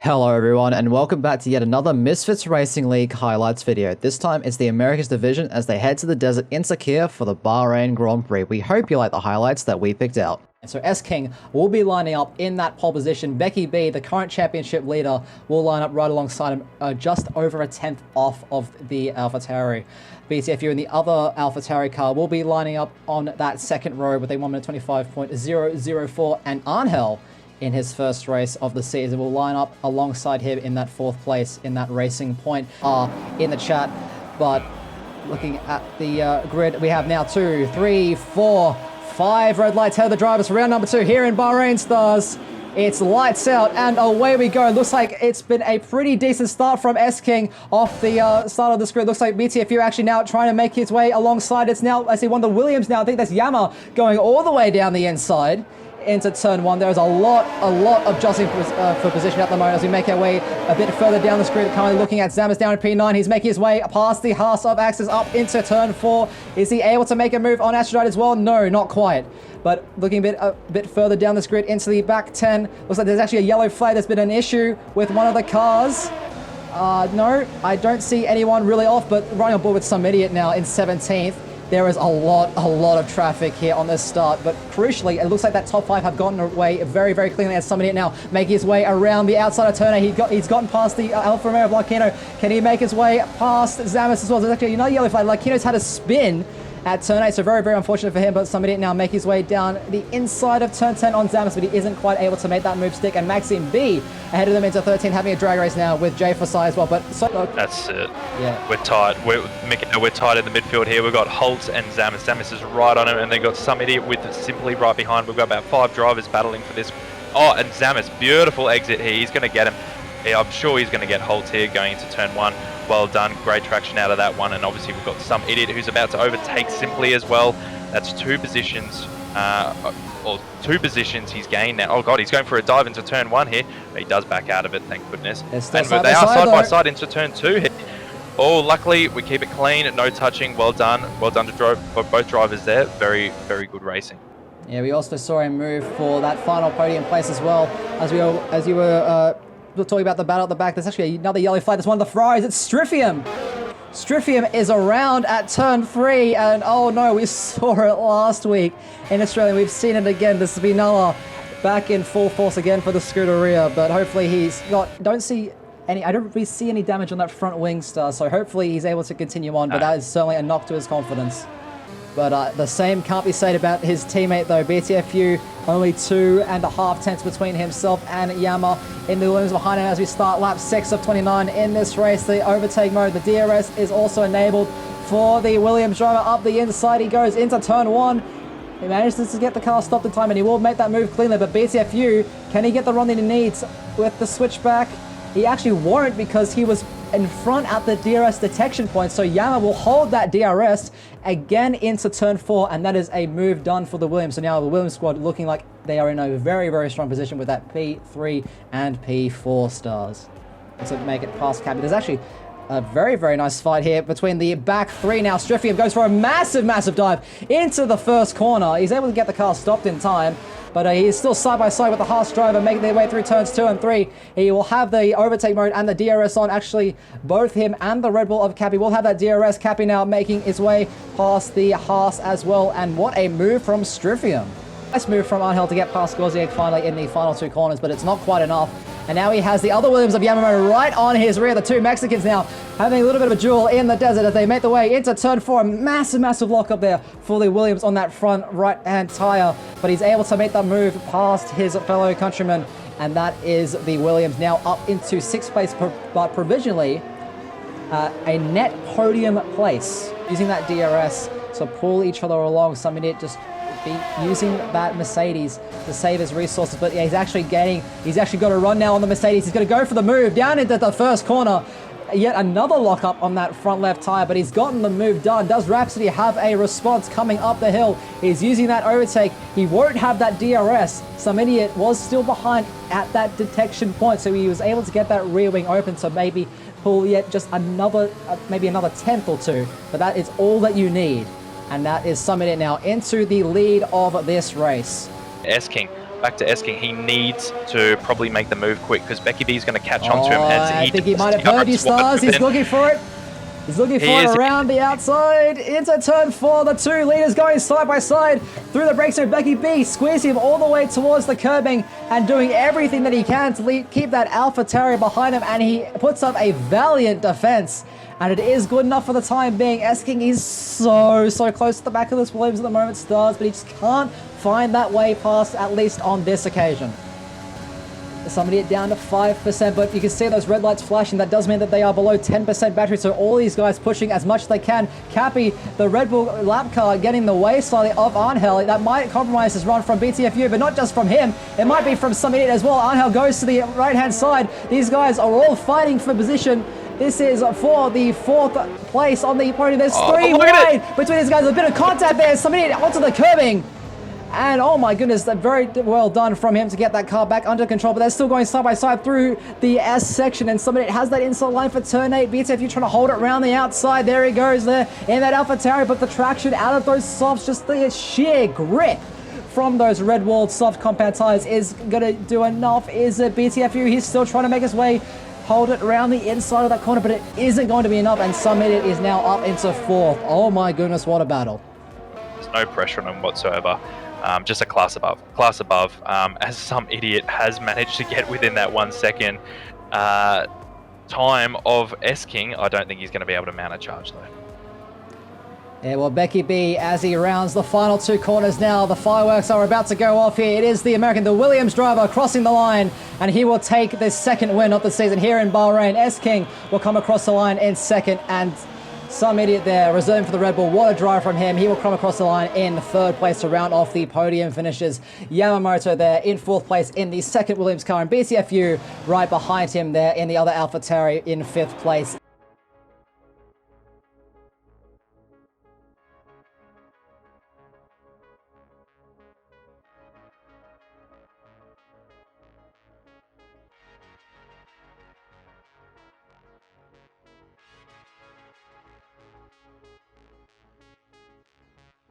Hello everyone and welcome back to yet another Misfits Racing League highlights video. This time it's the Americas division as they head to the desert in Sakir for the Bahrain Grand Prix. We hope you like the highlights that we picked out. So S-King will be lining up in that pole position. Becky B, the current championship leader, will line up right alongside him, just over a tenth off of the AlphaTauri. BTFU in the other AlphaTauri car will be lining up on that second row with a 1 minute 25.004, and Angel in his first race of the season will line up alongside him in that fourth place in that racing point in the chat. But looking at the grid, we have now 2, 3, 4, 5 red lights ahead of the drivers for round number 2 here in Bahrain, Stars. It's lights out and away we go. Looks like it's been a pretty decent start from S-King off the start of this grid. Looks like BTFU actually now trying to make his way alongside. It's now, I see one of the Williams now. I think that's Yama going all the way down the inside into turn 1. There's a lot of jostling for position at the moment as we make our way a bit further down the grid. Currently looking at Zamas down in P9. He's making his way past the Haas of Axis up into turn 4. Is he able to make a move on Astrodite as well? No, not quite. But looking a bit further down this grid into the back 10. Looks like there's actually a yellow flag. There's been an issue with one of the cars. No, I don't see anyone really off, but running on board with some idiot now in 17th. There is a lot of traffic here on this start, but crucially, it looks like that top 5 have gotten away very cleanly as somebody now making his way around the outside of turner. He's gotten past the Alfa Romeo of Larkino. Can he make his way past Zamas as well? There's actually another yellow flag. Larkino's had a spin at turn 8, so very unfortunate for him, but somebody now make his way down the inside of turn 10 on Zamas, but he isn't quite able to make that move stick, and Maxime B ahead of them into 13, having a drag race now with Jay Fasai as well, but so... That's it. Yeah. We're tight. We're tight in the midfield here. We've got Holt and Zamas. Zamas is right on him, and they've got some idiot with Simply right behind. We've got about 5 drivers battling for this. Oh, and Zamas, beautiful exit here. He's going to get him. Yeah, I'm sure he's going to get Holt here going into turn 1. Well done, great traction out of that one, and obviously we've got some idiot who's about to overtake Simply as well. That's 2 positions, or 2 positions he's gained now. Oh god, he's going for a dive into turn 1 here. But he does back out of it, thank goodness. And they are side by side into turn 2 here. Oh, luckily we keep it clean, no touching. Well done to both drivers there. Very good racing. Yeah, we also saw him move for that final podium place as well, as you were talking about the battle at the back. There's actually another yellow flag. There's one of the Ferraris. It's Stryfium. Stryfium is around at turn 3, and oh no, we saw it last week in Australia. We've seen it again. This is Vinala back in full force again for the Scuderia, but hopefully he's got, I don't really see any damage on that front wing, Star, so hopefully he's able to continue on, but that is certainly a knock to his confidence. But the same can't be said about his teammate though. BTFU only 2.5 tenths between himself and Yama in the Williams behind him as we start lap 6 of 29 in this race. The overtake mode, the DRS is also enabled for the Williams driver up the inside. He goes into turn 1. He manages to get the car stopped in time and he will make that move cleanly, but BTFU, can he get the run that he needs with the switchback? He actually won't because he was in front at the DRS detection point, so Yama will hold that DRS again into turn 4, and that is a move done for the Williams. So now the Williams squad looking like they are in a very strong position with that P3 and P4 stars to make it past Cabby. There's actually a very nice fight here between the back 3 now. Stryfium goes for a massive dive into the first corner. He's able to get the car stopped in time, but he is still side by side with the Haas driver making their way through turns 2 and 3. He will have the overtake mode and the DRS on. Actually, both him and the Red Bull of Cappy will have that DRS. Cappy now making his way past the Haas as well. And what a move from Stryfium. Nice move from Angel to get past Gauzier finally in the final 2 corners, but it's not quite enough. And now he has the other Williams of Yamamoto right on his rear. The 2 Mexicans now having a little bit of a duel in the desert as they make their way into turn 4. A massive lock up there for the Williams on that front right-hand tire. But he's able to make that move past his fellow countryman. And that is the Williams now up into 6th place, but provisionally a net podium place. Using that DRS to pull each other along. Some idiot just be using that Mercedes to save his resources, but yeah, he's actually got a run now on the Mercedes. He's going to go for the move down into the first corner. Yet another lockup on that front left tire, but he's gotten the move done. Does Rhapsody have a response coming up the hill? He's using that overtake. He won't have that DRS. Some idiot was still behind at that detection point, so he was able to get that rear wing open to maybe pull yet just another, maybe another tenth or 2, but that is all that you need. And that is Summit now into the lead of this race. S-King back to Esking. He needs to probably make the move quick because Becky B's going to catch on to him. I think he might have heard you, Stars. He's looking for it. He's looking for it around the outside into turn 4. The two leaders going side by side through the break zone. Becky B squeezing him all the way towards the curbing and doing everything that he can to keep that Alpha Terrier behind him. And he puts up a valiant defense. And it is good enough for the time being. Esking is so close to the back of this Williams at the moment, Stars, but he just can't find that way past, at least on this occasion. Somebody it down to 5%, but you can see those red lights flashing. That does mean that they are below 10% battery, so all these guys pushing as much as they can. Cappy, the Red Bull lap car, getting the way slightly of Angel. That might compromise his run from BTFU, but not just from him. It might be from some idiot as well. Angel goes to the right-hand side. These guys are all fighting for position. This is for the 4th place on the podium. There's 3 wide between these guys. A bit of contact there. Some idiot onto the curbing. And oh my goodness, very well done from him to get that car back under control. But they're still going side by side through the S section. And somebody has that inside line for turn 8. BTFU trying to hold it around the outside. There he goes there in that Alpha Terrier. But the traction out of those softs, just the sheer grip from those red walled soft compound tires is going to do enough. Is it BTFU? He's still trying to make his way. Hold it around the inside of that corner, but it isn't going to be enough. And Some Idiot is now up into 4th. Oh my goodness, what a battle. There's no pressure on him whatsoever. Just a class above. Class above, as Some Idiot has managed to get within that 1 second time of Esking. I don't think he's going to be able to mount a charge, though. Yeah, well, Becky B, as he rounds the final 2 corners now, the fireworks are about to go off here. It is the American, the Williams driver, crossing the line, and he will take the 2nd win of the season here in Bahrain. Esking will come across the line in 2nd, and Some Idiot there, reserving for the Red Bull. What a drive from him. He will come across the line in 3rd place to round off the podium finishes. Yamamoto there in 4th place in the 2nd Williams car, and BTFU right behind him there in the other Alpha Terrier in 5th place.